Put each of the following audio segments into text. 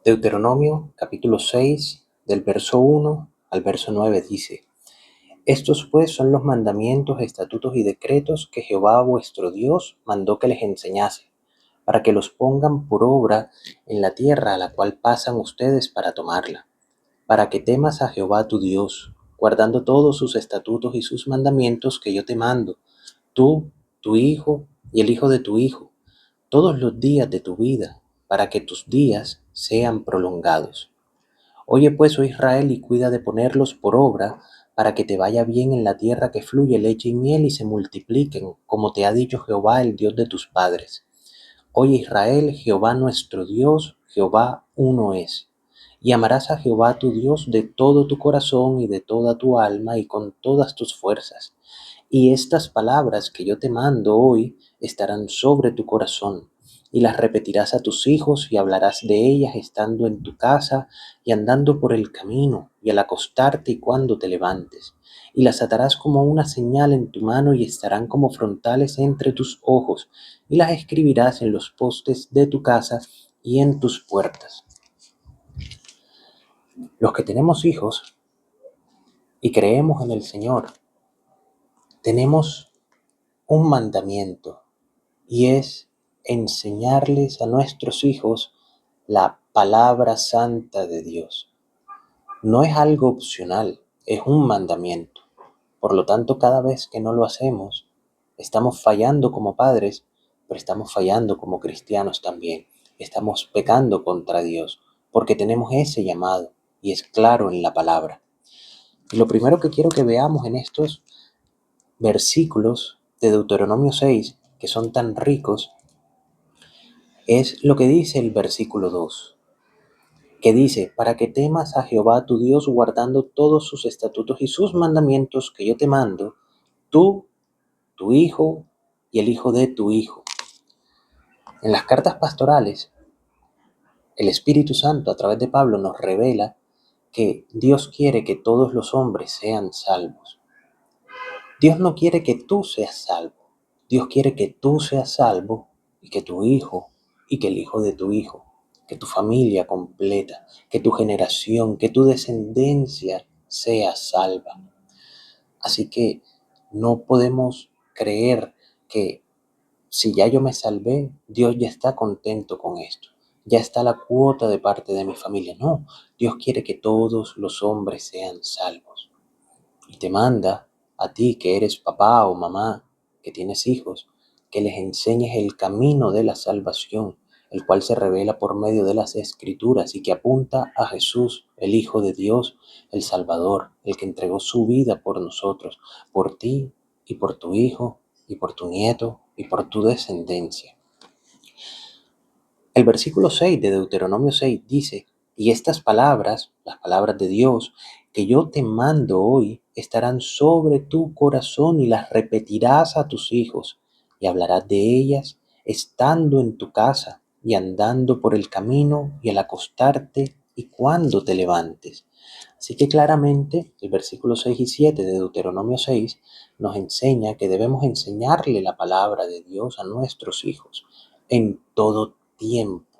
Deuteronomio capítulo 6, del verso 1 al verso 9 dice: Estos pues son los mandamientos, estatutos y decretos que Jehová vuestro Dios mandó que les enseñase, para que los pongan por obra en la tierra a la cual pasan ustedes para tomarla, para que temas a Jehová tu Dios, guardando todos sus estatutos y sus mandamientos que yo te mando, tú, tu hijo y el hijo de tu hijo, todos los días de tu vida, para que tus días sean prolongados. Oye pues, oh Israel, y cuida de ponerlos por obra, para que te vaya bien en la tierra que fluye leche y miel y se multipliquen, como te ha dicho Jehová, el Dios de tus padres. Oye Israel, Jehová nuestro Dios, Jehová uno es. Y amarás a Jehová tu Dios de todo tu corazón y de toda tu alma y con todas tus fuerzas. Y estas palabras que yo te mando hoy estarán sobre tu corazón, y las repetirás a tus hijos y hablarás de ellas estando en tu casa y andando por el camino y al acostarte y cuando te levantes. Y las atarás como una señal en tu mano y estarán como frontales entre tus ojos, y las escribirás en los postes de tu casa y en tus puertas. Los que tenemos hijos y creemos en el Señor, tenemos un mandamiento, y es enseñarles a nuestros hijos la palabra santa de Dios. No es algo opcional, es un mandamiento. Por lo tanto, cada vez que no lo hacemos, estamos fallando como padres, pero estamos fallando como cristianos también. Estamos pecando contra Dios, porque tenemos ese llamado, y es claro en la palabra. Y lo primero que quiero que veamos en estos versículos de Deuteronomio 6, que son tan ricos, es lo que dice el versículo 2, que dice: para que temas a Jehová tu Dios guardando todos sus estatutos y sus mandamientos que yo te mando, tú, tu hijo y el hijo de tu hijo. En las cartas pastorales, el Espíritu Santo a través de Pablo nos revela que Dios quiere que todos los hombres sean salvos. Dios no quiere que tú seas salvo. Dios quiere que tú seas salvo y que tu hijo y que el hijo de tu hijo, que tu familia completa, que tu generación, que tu descendencia sea salva. Así que no podemos creer que si ya yo me salvé, Dios ya está contento con esto. Ya está la cuota de parte de mi familia. No, Dios quiere que todos los hombres sean salvos. Y te manda a ti, que eres papá o mamá, que tienes hijos, que les enseñes el camino de la salvación, el cual se revela por medio de las Escrituras y que apunta a Jesús, el Hijo de Dios, el Salvador, el que entregó su vida por nosotros, por ti y por tu hijo y por tu nieto y por tu descendencia. El versículo 6 de Deuteronomio 6 dice: y estas palabras, las palabras de Dios, que yo te mando hoy, estarán sobre tu corazón y las repetirás a tus hijos, y hablarás de ellas estando en tu casa y andando por el camino y al acostarte y cuando te levantes. Así que claramente el versículo 6 y 7 de Deuteronomio 6 nos enseña que debemos enseñarle la palabra de Dios a nuestros hijos en todo tiempo,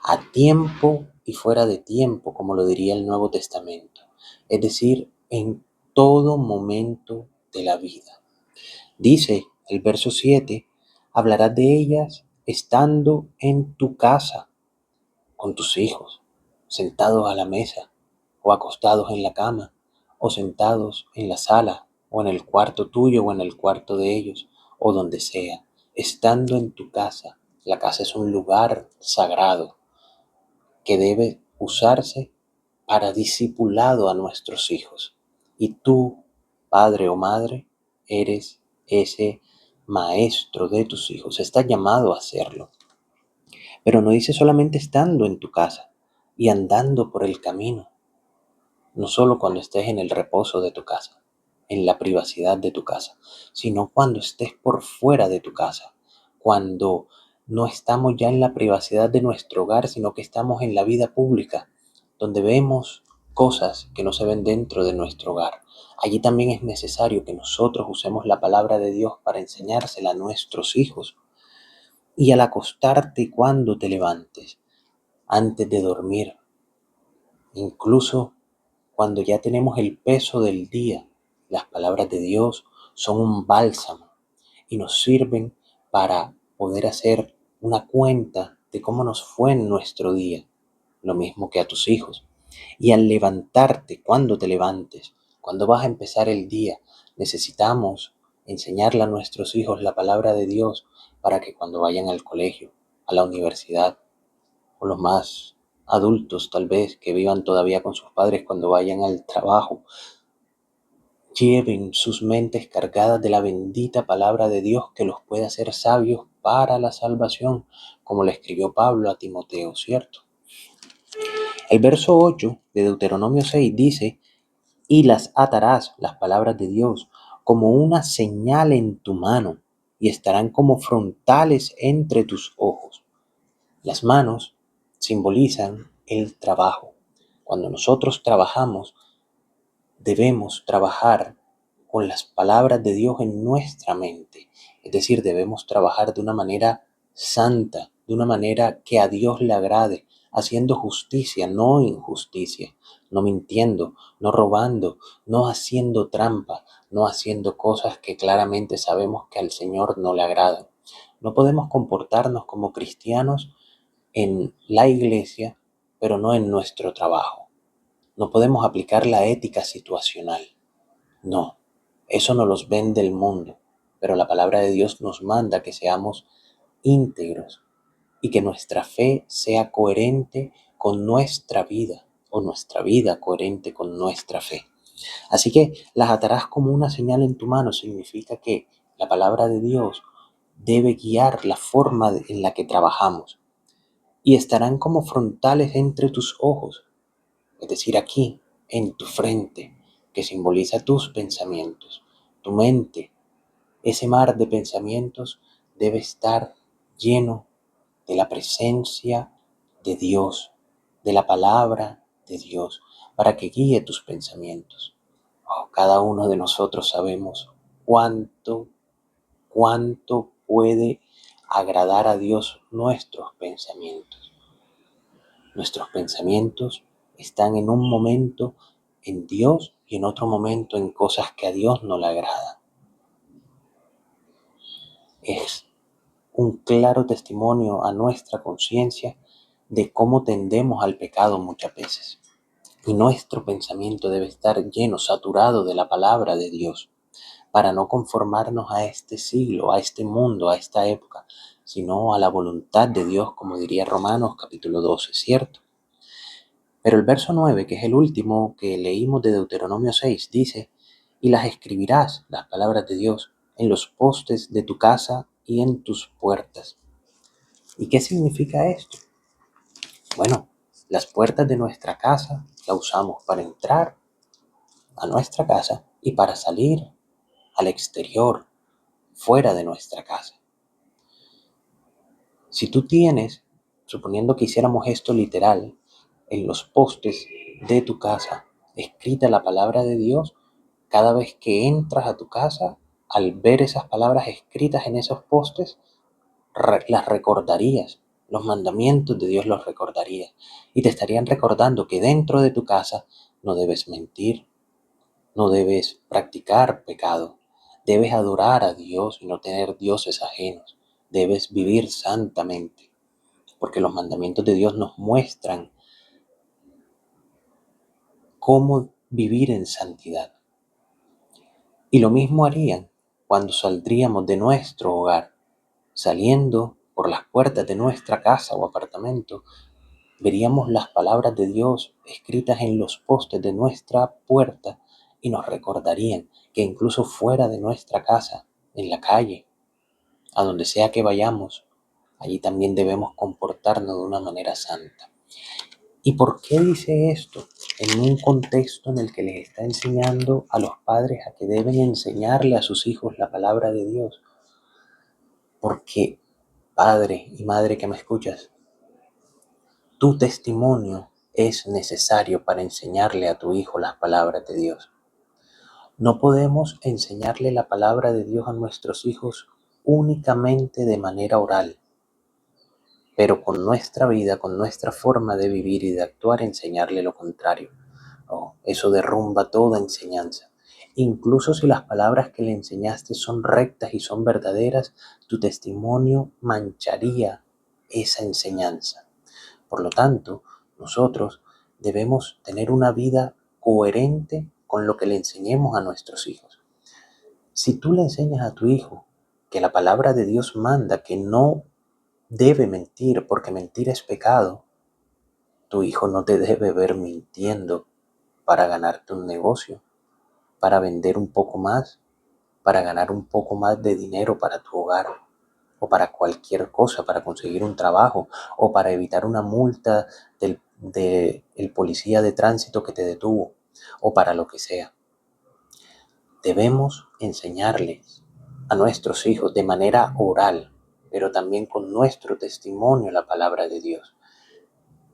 a tiempo y fuera de tiempo, como lo diría el Nuevo Testamento, es decir, en todo momento de la vida. Dice el verso 7, hablarás de ellas estando en tu casa, con tus hijos, sentados a la mesa, o acostados en la cama, o sentados en la sala, o en el cuarto tuyo, o en el cuarto de ellos, o donde sea, estando en tu casa. La casa es un lugar sagrado que debe usarse para discipulado a nuestros hijos. Y tú, padre o madre, eres ese maestro de tus hijos. Estás llamado a hacerlo. Pero no dice solamente estando en tu casa y andando por el camino. No solo cuando estés en el reposo de tu casa, en la privacidad de tu casa, sino cuando estés por fuera de tu casa, cuando no estamos ya en la privacidad de nuestro hogar, sino que estamos en la vida pública, donde vemos cosas que no se ven dentro de nuestro hogar. Allí también es necesario que nosotros usemos la palabra de Dios para enseñársela a nuestros hijos. Y al acostarte y cuando te levantes, antes de dormir, incluso cuando ya tenemos el peso del día. Las palabras de Dios son un bálsamo y nos sirven para poder hacer una cuenta de cómo nos fue en nuestro día, lo mismo que a tus hijos. Y al levantarte, cuando te levantes, cuando vas a empezar el día, necesitamos enseñarle a nuestros hijos la palabra de Dios para que cuando vayan al colegio, a la universidad, o los más adultos tal vez que vivan todavía con sus padres cuando vayan al trabajo, lleven sus mentes cargadas de la bendita palabra de Dios que los puede hacer sabios para la salvación, como le escribió Pablo a Timoteo, ¿cierto? El verso 8 de Deuteronomio 6 dice: y las atarás, las palabras de Dios, como una señal en tu mano, y estarán como frontales entre tus ojos. Las manos simbolizan el trabajo. Cuando nosotros trabajamos, debemos trabajar con las palabras de Dios en nuestra mente. Es decir, debemos trabajar de una manera santa, de una manera que a Dios le agrade, haciendo justicia, no injusticia, no mintiendo, no robando, no haciendo trampa, no haciendo cosas que claramente sabemos que al Señor no le agradan. No podemos comportarnos como cristianos en la iglesia, pero no en nuestro trabajo. No podemos aplicar la ética situacional. No, eso nos los vende el mundo, pero la palabra de Dios nos manda que seamos íntegros y que nuestra fe sea coherente con nuestra vida o nuestra vida coherente con nuestra fe. Así que las atarás como una señal en tu mano significa que la palabra de Dios debe guiar la forma en la que trabajamos y estarán como frontales entre tus ojos, es decir, aquí, en tu frente, que simboliza tus pensamientos, tu mente. Ese mar de pensamientos debe estar lleno de la presencia de Dios, de la palabra de Dios, para que guíe tus pensamientos. Oh, cada uno de nosotros sabemos cuánto puede agradar a Dios nuestros pensamientos. Nuestros pensamientos están en un momento en Dios y en otro momento en cosas que a Dios no le agradan. Es un claro testimonio a nuestra conciencia de cómo tendemos al pecado muchas veces. Y nuestro pensamiento debe estar lleno, saturado de la palabra de Dios, para no conformarnos a este siglo, a este mundo, a esta época, sino a la voluntad de Dios, como diría Romanos capítulo 12, ¿cierto? Pero el verso 9, que es el último que leímos de Deuteronomio 6, dice: y las escribirás, las palabras de Dios, en los postes de tu casa y en tus puertas. ¿Y qué significa esto? Bueno, las puertas de nuestra casa la usamos para entrar a nuestra casa y para salir al exterior, fuera de nuestra casa. Si tú tienes, suponiendo que hiciéramos esto literal, en los postes de tu casa, escrita la palabra de Dios, cada vez que entras a tu casa, al ver esas palabras escritas en esos postes, las recordarías, los mandamientos de Dios los recordarías y te estarían recordando que dentro de tu casa no debes mentir, no debes practicar pecado, debes adorar a Dios y no tener dioses ajenos, debes vivir santamente, porque los mandamientos de Dios nos muestran cómo vivir en santidad. Y lo mismo harían cuando saldríamos de nuestro hogar, saliendo por las puertas de nuestra casa o apartamento, veríamos las palabras de Dios escritas en los postes de nuestra puerta y nos recordarían que incluso fuera de nuestra casa, en la calle, a donde sea que vayamos, allí también debemos comportarnos de una manera santa. ¿Y por qué dice esto? En un contexto en el que les está enseñando a los padres a que deben enseñarle a sus hijos la palabra de Dios. Porque, padre y madre que me escuchas, tu testimonio es necesario para enseñarle a tu hijo las palabras de Dios. No podemos enseñarle la palabra de Dios a nuestros hijos únicamente de manera oral, pero con nuestra vida, con nuestra forma de vivir y de actuar, enseñarle lo contrario. Oh, eso derrumba toda enseñanza. Incluso si las palabras que le enseñaste son rectas y son verdaderas, tu testimonio mancharía esa enseñanza. Por lo tanto, nosotros debemos tener una vida coherente con lo que le enseñemos a nuestros hijos. Si tú le enseñas a tu hijo que la palabra de Dios manda que no debe mentir porque mentir es pecado, tu hijo no te debe ver mintiendo para ganarte un negocio, para vender un poco más, para ganar un poco más de dinero para tu hogar o para cualquier cosa, para conseguir un trabajo o para evitar una multa del policía de tránsito que te detuvo o para lo que sea. Debemos enseñarles a nuestros hijos de manera oral, pero también con nuestro testimonio la palabra de Dios.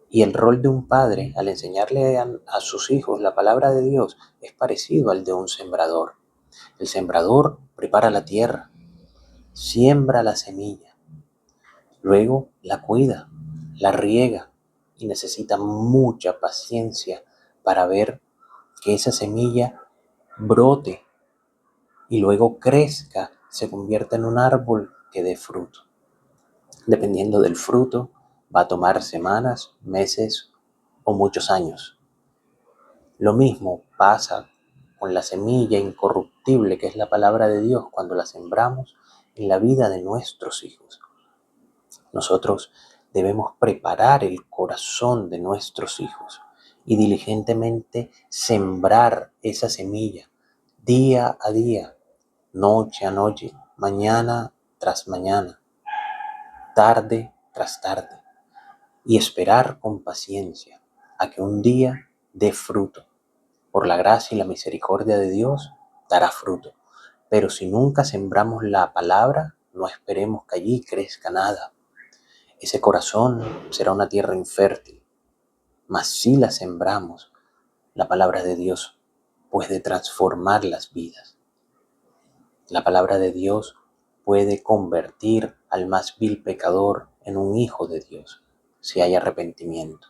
Y el rol de un padre al enseñarle a sus hijos la palabra de Dios es parecido al de un sembrador. El sembrador prepara la tierra, siembra la semilla, luego la cuida, la riega y necesita mucha paciencia para ver que esa semilla brote y luego crezca, se convierta en un árbol que dé fruto. Dependiendo del fruto, va a tomar semanas, meses o muchos años. Lo mismo pasa con la semilla incorruptible que es la palabra de Dios cuando la sembramos en la vida de nuestros hijos. Nosotros debemos preparar el corazón de nuestros hijos y diligentemente sembrar esa semilla día a día, noche a noche, mañana tras mañana, tarde tras tarde, y esperar con paciencia a que un día dé fruto. Por la gracia y la misericordia de Dios dará fruto. Pero si nunca sembramos la palabra, no esperemos que allí crezca nada. Ese corazón será una tierra infértil. Mas si la sembramos, la palabra de Dios puede transformar las vidas. La palabra de Dios puede convertir al más vil pecador en un hijo de Dios, si hay arrepentimiento.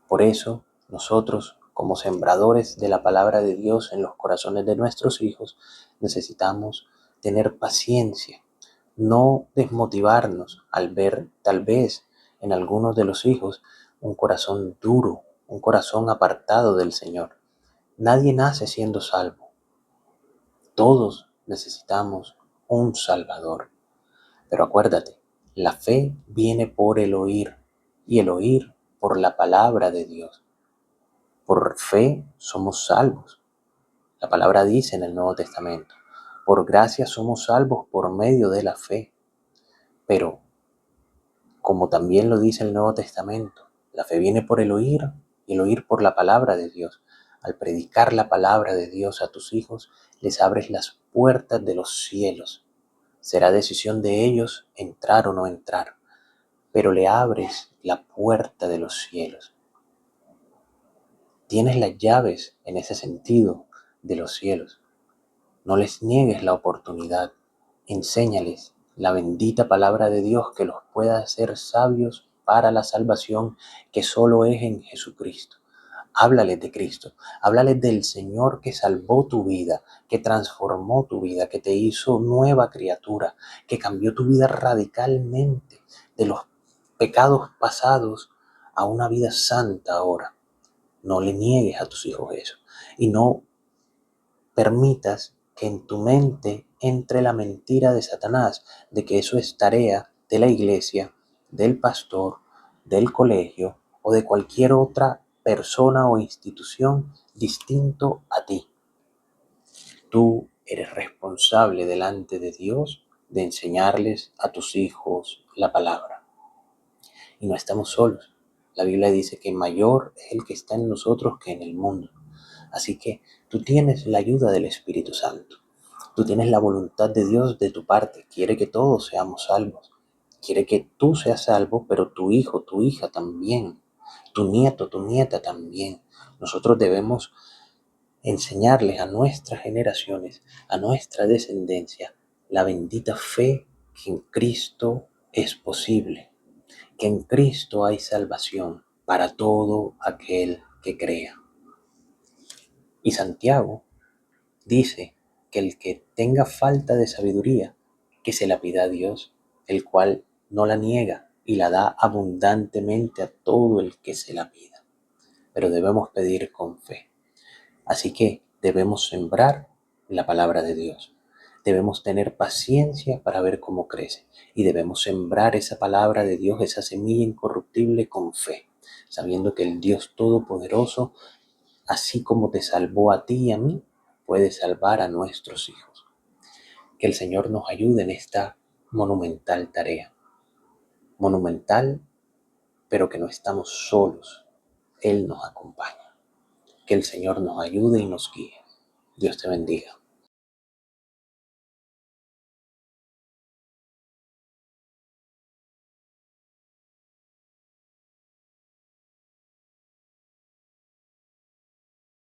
Por eso, nosotros, como sembradores de la palabra de Dios en los corazones de nuestros hijos, necesitamos tener paciencia, no desmotivarnos al ver, tal vez, en algunos de los hijos, un corazón duro, un corazón apartado del Señor. Nadie nace siendo salvo. Todos necesitamos un Salvador. Pero acuérdate, la fe viene por el oír y el oír por la palabra de Dios. Por fe somos salvos. La palabra dice en el Nuevo Testamento, por gracia somos salvos por medio de la fe. Pero, como también lo dice el Nuevo Testamento, la fe viene por el oír y el oír por la palabra de Dios. Al predicar la palabra de Dios a tus hijos, les abres las puertas de los cielos. Será decisión de ellos entrar o no entrar, pero le abres la puerta de los cielos. Tienes las llaves en ese sentido de los cielos. No les niegues la oportunidad. Enséñales la bendita palabra de Dios que los pueda hacer sabios para la salvación que solo es en Jesucristo. Háblales de Cristo, háblales del Señor que salvó tu vida, que transformó tu vida, que te hizo nueva criatura, que cambió tu vida radicalmente de los pecados pasados a una vida santa ahora. No le niegues a tus hijos eso y no permitas que en tu mente entre la mentira de Satanás de que eso es tarea de la iglesia, del pastor, del colegio o de cualquier otra persona o institución distinto a ti. Tú eres responsable delante de Dios de enseñarles a tus hijos la palabra. Y no estamos solos. La Biblia dice que mayor es el que está en nosotros que en el mundo. Así que tú tienes la ayuda del Espíritu Santo. Tú tienes la voluntad de Dios de tu parte. Quiere que todos seamos salvos. Quiere que tú seas salvo, pero tu hijo, tu hija también. Tu nieto, tu nieta también. Nosotros debemos enseñarles a nuestras generaciones, a nuestra descendencia, la bendita fe que en Cristo es posible. que en Cristo hay salvación para todo aquel que crea. Y Santiago dice que el que tenga falta de sabiduría, que se la pida a Dios, el cual no la niega y la da abundantemente a todo el que se la pida. Pero debemos pedir con fe. Así que debemos sembrar la palabra de Dios. Debemos tener paciencia para ver cómo crece. Y debemos sembrar esa palabra de Dios, esa semilla incorruptible con fe, sabiendo que el Dios Todopoderoso, así como te salvó a ti y a mí, puede salvar a nuestros hijos. Que el Señor nos ayude en esta monumental tarea. Monumental, pero que no estamos solos. Él nos acompaña. Que el Señor nos ayude y nos guíe. Dios te bendiga.